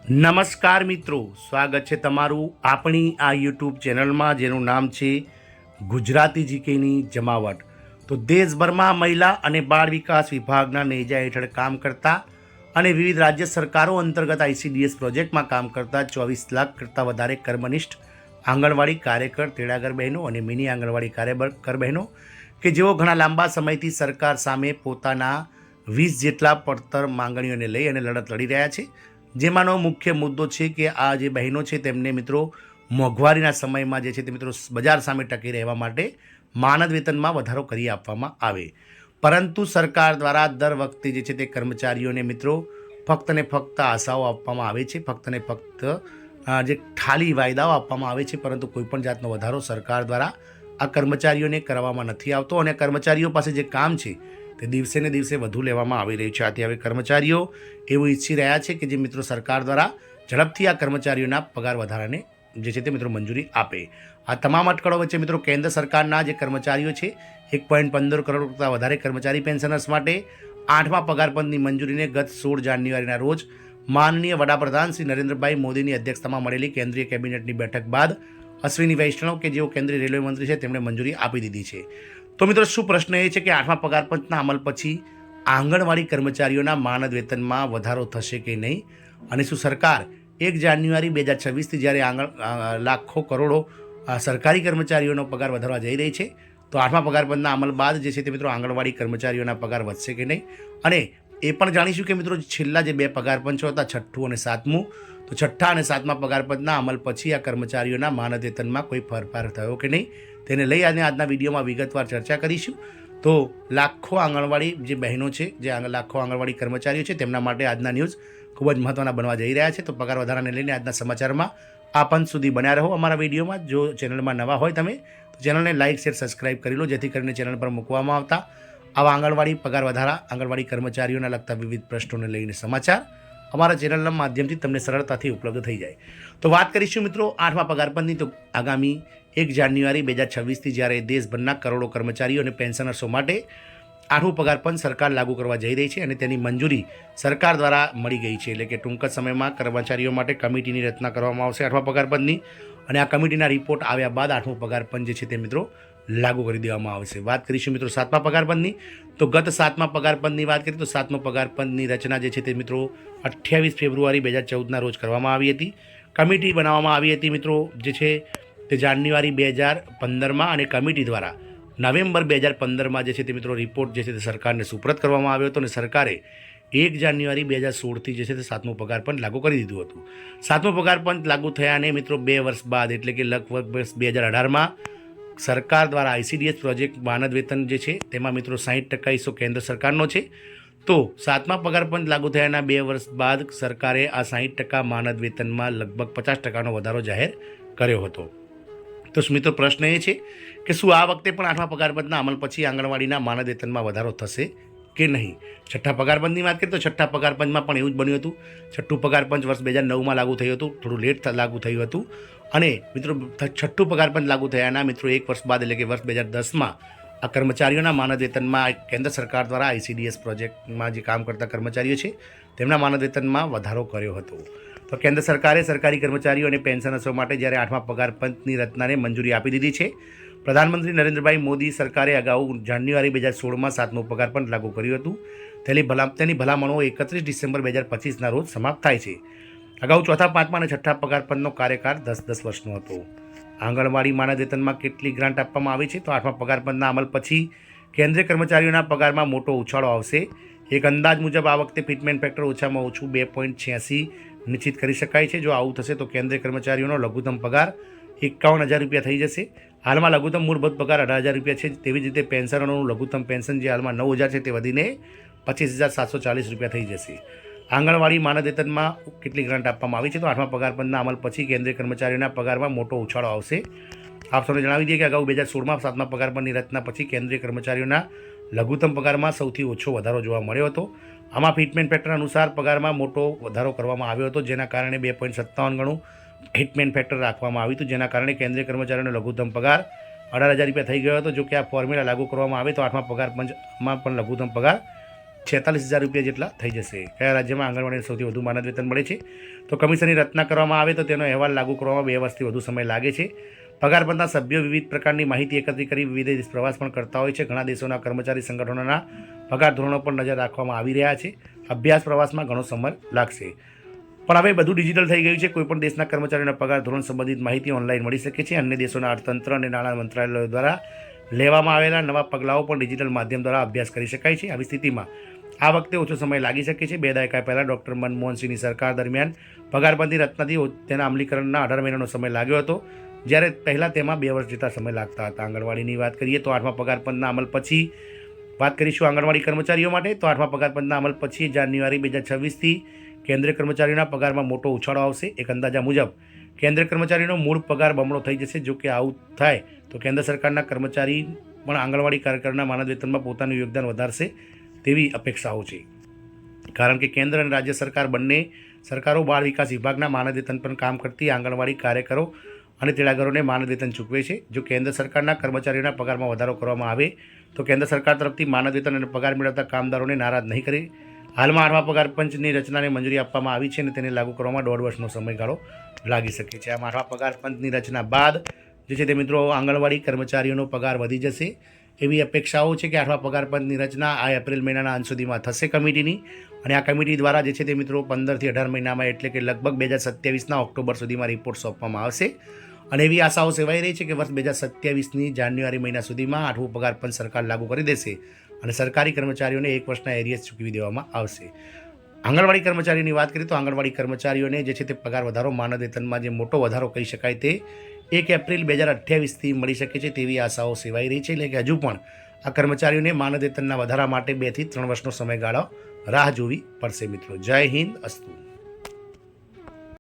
નમસ્કાર મિત્રો, સ્વાગત છે તમારું આપણી આ યુટ્યુબ ચેનલમાં જેનું નામ છે ગુજરાતી જીકેની જમાવટ। તો દેશભરમાં મહિલા અને બાળ વિકાસ વિભાગના નેજા હેઠળ કામ કરતા અને વિવિધ રાજ્ય સરકારો અંતર્ગત આઈસીડીએસ પ્રોજેક્ટમાં કામ કરતા 24 લાખ કરતાં વધારે કર્મનિષ્ઠ આંગણવાડી કાર્યકર તેડાગર બહેનો અને મિની આંગણવાડી કાર્યકર બહેનો કે જેઓ ઘણા લાંબા સમયથી સરકાર સામે પોતાના 20 જેટલા પડતર માંગણીઓને લઈ અને લડત લડી રહ્યા છે। જેમાંનો મુખ્ય મુદ્દો છે કે આ જે બહેનો છે તેમને મિત્રો મોંઘવારીના સમયમાં જે છે તે મિત્રો બજાર સામે ટકી રહેવા માટે માનદ વેતનમાં વધારો કરી આપવામાં આવે, પરંતુ સરકાર દ્વારા દર વખતે જે છે તે કર્મચારીઓને મિત્રો ફક્ત ને ફક્ત આશાઓ આપવામાં આવે છે, ફક્ત ને ફક્ત જે ખાલી વાયદાઓ આપવામાં આવે છે, પરંતુ કોઈપણ જાતનો વધારો સરકાર દ્વારા આ કર્મચારીઓને કરવામાં નથી આવતો અને કર્મચારીઓ પાસે જે કામ છે તે દિવસે ને દિવસે વધુ લેવામાં આવી રહ્યું છે। આથી હવે કર્મચારીઓ એવું ઈચ્છી રહ્યા છે કે જે મિત્રો સરકાર દ્વારા ઝડપથી આ કર્મચારીઓના પગાર વધારાને જે છે તે મિત્રો મંજૂરી આપે। આ તમામ અટકળો વચ્ચે મિત્રો કેન્દ્ર સરકારના જે કર્મચારીઓ છે 1.15 કરોડ કરતાં વધારે કર્મચારી પેન્શનર્સ માટે 8મા પગાર પંચની મંજૂરીને ગત 16 જાન્યુઆરીના રોજ માનનીય વડાપ્રધાન શ્રી નરેન્દ્રભાઈ મોદીની અધ્યક્ષતામાં મળેલી કેન્દ્રીય કેબિનેટની બેઠક બાદ અશ્વિની વૈષ્ણવ કે જેઓ કેન્દ્રીય રેલવે મંત્રી છે તેમણે મંજૂરી આપી દીધી છે। તો મિત્રો શું પ્રશ્ન એ છે કે 8મા પગાર પંચના અમલ પછી આંગણવાડી કર્મચારીઓના માનદ વેતનમાં વધારો થશે કે નહીં, અને શું સરકાર 1 જાન્યુઆરી 2026થી જ્યારે લાખો કરોડો સરકારી કર્મચારીઓનો પગાર વધારવા જઈ રહી છે તો 8મા પગાર પંચના અમલ બાદ જે છે તે મિત્રો આંગણવાડી કર્મચારીઓના પગાર વધશે કે નહીં। અને એ પણ જાણીશું કે મિત્રો છેલ્લા જે 2 પગાર પંચો હતા 6ઠ્ઠું અને 7મું, તો 6ઠ્ઠા અને 7મા પગાર પંચના અમલ પછી આ કર્મચારીઓના માનદ વેતનમાં કોઈ ફેરફાર થયો કે નહીં તેને લઈ આજના વિડીયોમાં વિગતવાર ચર્ચા કરીશું। તો લાખો આંગણવાડી જે બહેનો છે, જે લાખો આંગણવાડી કર્મચારીઓ છે તેમના માટે આજના ન્યૂઝ ખૂબ જ મહત્ત્વના બનવા જઈ રહ્યા છે। તો પગાર વધારાને લઈને આજના સમાચારમાં આપ અંત સુધી બન્યા રહો અમારા વિડીયોમાં। જો ચેનલમાં નવા હોય તમે તો ચેનલને લાઇક શેર સબસ્ક્રાઇબ કરી લો, જેથી કરીને ચેનલ પર મૂકવામાં આવતા આવા આંગણવાડી પગાર વધારા, આંગણવાડી કર્મચારીઓના લગતા વિવિધ પ્રશ્નોને લઈને સમાચાર અમારા ચેનલના માધ્યમથી તમને સરળતાથી ઉપલબ્ધ થઈ જાય। તો વાત કરીશું મિત્રો 8મા પગાર પંચની। તો આગામી 1 જાન્યુઆરી 2026થી જ્યારે દેશભરના કરોડો કર્મચારીઓ અને પેન્શનર્સો માટે 8મું પગાર પંચ સરકાર લાગુ કરવા જઈ રહી છે અને તેની મંજૂરી સરકાર દ્વારા મળી ગઈ છે, એટલે કે ટૂંક જ સમયમાં કર્મચારીઓ માટે કમિટીની રચના કરવામાં આવશે 8મા પગાર પંચની, અને આ કમિટીના રિપોર્ટ આવ્યા બાદ 8મું પગાર પંચ જે છે તે મિત્રો લાગુ કરી દેવામાં આવશે। વાત કરીશું મિત્રો 7મા પગાર પંચની। તો ગત 7મા પગાર પંચની વાત કરીએ તો 7મા પગાર પંચની રચના જે છે તે મિત્રો 28 ફેબ્રુઆરી 2014ના રોજ કરવામાં આવી હતી। કમિટી બનાવવામાં આવી હતી મિત્રો જે છે તે જાન્યુઆરી 2015માં, અને કમિટી દ્વારા નવેમ્બર 2015માં જે છે તે મિત્રો રિપોર્ટ જે છે તે સરકારને સુપ્રત કરવામાં આવ્યો હતો, અને સરકારે 1 જાન્યુઆરી 2016થી જે છે તે 7મું પગાર પંચ લાગુ કરી દીધું હતું। 7મું પગાર પંચ લાગુ થયાને મિત્રો 2 વર્ષ બાદ એટલે કે લગભગ વર્ષ 2018માં સરકાર દ્વારા આઈસીડીએસ પ્રોજેક્ટ માનદ વેતન જે છે તેમાં મિત્રો 60% હિસ્સો કેન્દ્ર સરકારનો છે। તો 7મા પગાર પંચ લાગુ થયાના 2 વર્ષ બાદ સરકારે આ 60% માનદ વેતનમાં લગભગ 50%નો વધારો જાહેર કર્યો હતો। તો મિત્રો પ્રશ્ન એ છે કે શું આ વખતે પણ 8મા પગાર પંચના અમલ પછી આંગણવાડીના માનદ વેતનમાં વધારો થશે કે નહીં। 6ઠ્ઠા પગાર પંચની વાત કરીએ તો 6ઠ્ઠા પગાર પંચમાં પણ એવું જ બન્યું હતું। 6ઠ્ઠું પગાર પંચ વર્ષ 2009માં લાગુ થયું હતું, થોડું લેટ લાગુ થયું હતું, અને મિત્રો 6ઠ્ઠું પગાર પંચ લાગુ થયાના મિત્રો 1 વર્ષ બાદ એટલે કે વર્ષ 2010માં આ કર્મચારીઓના માનદ વેતનમાં કેન્દ્ર સરકાર દ્વારા આઈસીડીએસ પ્રોજેક્ટમાં જે કામ કરતા કર્મચારીઓ છે તેમના માનદ વેતનમાં વધારો કર્યો હતો। તો કેન્દ્ર સરકારે સરકારી કર્મચારીઓ અને પેન્શનર્સો માટે જ્યારે 8મા પગાર પંચની રચનાને મંજૂરી આપી દીધી છે। પ્રધાનમંત્રી નરેન્દ્રભાઈ મોદી સરકારે અગાઉ જાન્યુઆરી 2016માં 7મું પગાર પંચ લાગુ કર્યું હતું। તેની ભલામણો 31 ડિસેમ્બર 2025ના રોજ સમાપ્ત થાય છે। અગાઉ 4થા, 5મા અને 6ઠ્ઠા પગાર પંચનો કાર્યકાળ 10 વર્ષનો હતો। આંગણવાડી માનદ વેતનમાં કેટલી ગ્રાન્ટ આપવામાં આવી છે તો 8મા પગાર પંચના અમલ પછી કેન્દ્રીય કર્મચારીઓના પગારમાં મોટો ઉછાળો આવશે। એક અંદાજ મુજબ આ વખતે ફિટમેન્ટ ફેક્ટર ઓછામાં ઓછું 2.86 નિશ્ચિત કરી શકાય છે। જો આવું થશે તો કેન્દ્રીય કર્મચારીઓનો લઘુત્તમ પગાર 51,000 રૂપિયા થઈ જશે। હાલમાં લઘુત્તમ મૂળભૂત પગાર 18,000 રૂપિયા છે। તેવી જ રીતે પેન્શનરોનું લઘુત્તમ પેન્શન જે હાલમાં 9,000 છે તે વધીને 25,740 રૂપિયા થઈ જશે। આંગણવાડી માનદ વેતનમાં કેટલી ગ્રાન્ટ આપવામાં આવી છે તો 8મા પગાર પંચના અમલ પછી કેન્દ્રીય કર્મચારીઓના પગારમાં મોટો ઉછાળો આવશે। આપ સૌને જણાવી દઈએ કે અગાઉ 2016માં 7મા પગાર પંચની રચના પછી કેન્દ્રીય કર્મચારીઓના લઘુત્તમ પગારમાં સૌથી ઓછો વધારો જોવા મળ્યો હતો। આમાં ફિટમેન્ટ ફેક્ટર અનુસાર પગારમાં મોટો વધારો કરવામાં આવ્યો હતો, જેના કારણે 2.57 ગણું ફિટમેન્ટ ફેક્ટર રાખવામાં આવ્યું હતું, જેના કારણે કેન્દ્રીય કર્મચારીઓનો લઘુત્તમ પગાર 18,000 રૂપિયા થઈ ગયો હતો। જો કે આ ફોર્મ્યુલા લાગુ કરવામાં આવે તો 8મા પગાર પંચમાં પણ લઘુત્તમ પગાર 46,000 રૂપિયા જેટલા થઈ જશે. કયા રાજ્યમાં આંગણવાડીને સૌથી વધુ માનદ વેતન મળે છે? તો કમિશનની રચના કરવામાં આવે તો તેનો અહેવાલ લાગુ કરવામાં 2 વર્ષથી વધુ સમય લાગે છે. પગાર પંચના સભ્યો વિવિધ પ્રકારની માહિતી એકત્રિત કરી વિવિધ દેશ પ્રવાસ પણ કરતા હોય છે. ઘણા દેશોના કર્મચારી સંગઠનોના પગાર ધોરણો પર નજર રાખવામાં આવી રહ્યા છે. અભ્યાસ પ્રવાસમાં ઘણો સમય લાગશે, પણ હવે બધું ડિજિટલ થઈ ગયું છે. કોઈપણ દેશના કર્મચારીઓના પગાર ધોરણ સંબંધિત માહિતી ઓનલાઈન મળી શકે છે. અન્ય દેશોના અર્થતંત્ર અને નાણાં મંત્રાલયો દ્વારા લેવામાં આવેલા નવા પગલાઓ પણ ડિજિટલ માધ્યમ દ્વારા અભ્યાસ કરી શકાય છે. આવી સ્થિતિમાં આ વખતે ઓછો સમય લાગી શકે છે. 2 દાયકા પહેલાં ડૉક્ટર મનમોહન સિંહની સરકાર દરમિયાન પગાર પંચની રચનાથી તેના અમલીકરણના 18 મહિનાનો સમય લાગ્યો હતો, જ્યારે પહેલાં તેમાં 2 વર્ષ જેટલા સમય લાગતા હતા. આંગણવાડીની વાત કરીએ તો 8મા પગાર પંચના અમલ પછી વાત કરીશું આંગણવાડી કર્મચારીઓ માટે. તો 8મા પગાર પંચના અમલ પછી જાન્યુઆરી 2026થી કેન્દ્રીય કર્મચારીઓના પગારમાં મોટો ઉછાળો આવશે. એક અંદાજા મુજબ કેન્દ્રીય કર્મચારીનો મૂળ પગાર બમણો થઈ જશે. જો કે આવું થાય તો કેન્દ્ર સરકારના કર્મચારી પણ આંગણવાડી કાર્યકરના માનદ વેતનમાં પોતાનું યોગદાન વધારશે તેવી અપેક્ષાઓ છે, કારણ કે કેન્દ્ર અને રાજ્ય સરકાર બંને સરકારો બાળ વિકાસ વિભાગના માનદ વેતન પર કામ કરતી આંગણવાડી કાર્યકરો અને તેડાગરોને માનદ વેતન ચૂકવે છે. જો કેન્દ્ર સરકારના કર્મચારીઓના પગારમાં વધારો કરવામાં આવે તો કેન્દ્ર સરકાર તરફથી માનદ વેતન અને પગાર મેળવતા કામદારોને નારાજ નહીં કરે. હાલમાં 8મા પગાર પંચની રચનાને મંજૂરી આપવામાં આવી છે અને તેને લાગુ કરવામાં 1.5 વર્ષનો સમયગાળો લાગી શકે છે. આમ 8મા પગાર પંચની રચના બાદ જે છે તે મિત્રો આંગણવાડી કર્મચારીઓનો પગાર વધી જશે એવી અપેક્ષાઓ છે કે 8મા પગાર પંચની રચના આ એપ્રિલ મહિનાના અંત સુધીમાં થશે કમિટીની, અને આ કમિટી દ્વારા જે છે તે મિત્રો 15થી 18 મહિનામાં એટલે કે લગભગ 2027ના ઓક્ટોબર સુધીમાં રિપોર્ટ સોંપવામાં આવશે. અને એવી આશાઓ સેવાઈ રહી છે કે વર્ષ 2027ની જાન્યુઆરી મહિના સુધીમાં 8મું પગાર પંચ સરકાર લાગુ કરી દેશે અને સરકારી કર્મચારીઓને 1 વર્ષના એરિયસ ચૂકવી દેવામાં આવશે. આંગણવાડી કર્મચારીઓની વાત કરીએ તો આંગણવાડી કર્મચારીઓને જે છે તે પગાર વધારો માનદ વેતનમાં જે મોટો વધારો કહી શકાય તે 1 એપ્રિલ 2028થી મળી શકે છે તેવી આશાઓ સેવાઈ રહી છે. એટલે કે હજુ પણ આ કર્મચારીઓને માનદ વેતનના વધારા માટે 2 થી 3 વર્ષનો સમયગાળો રાહ જોવી પડશે. મિત્રો, જય હિન્દ, અસ્તુ.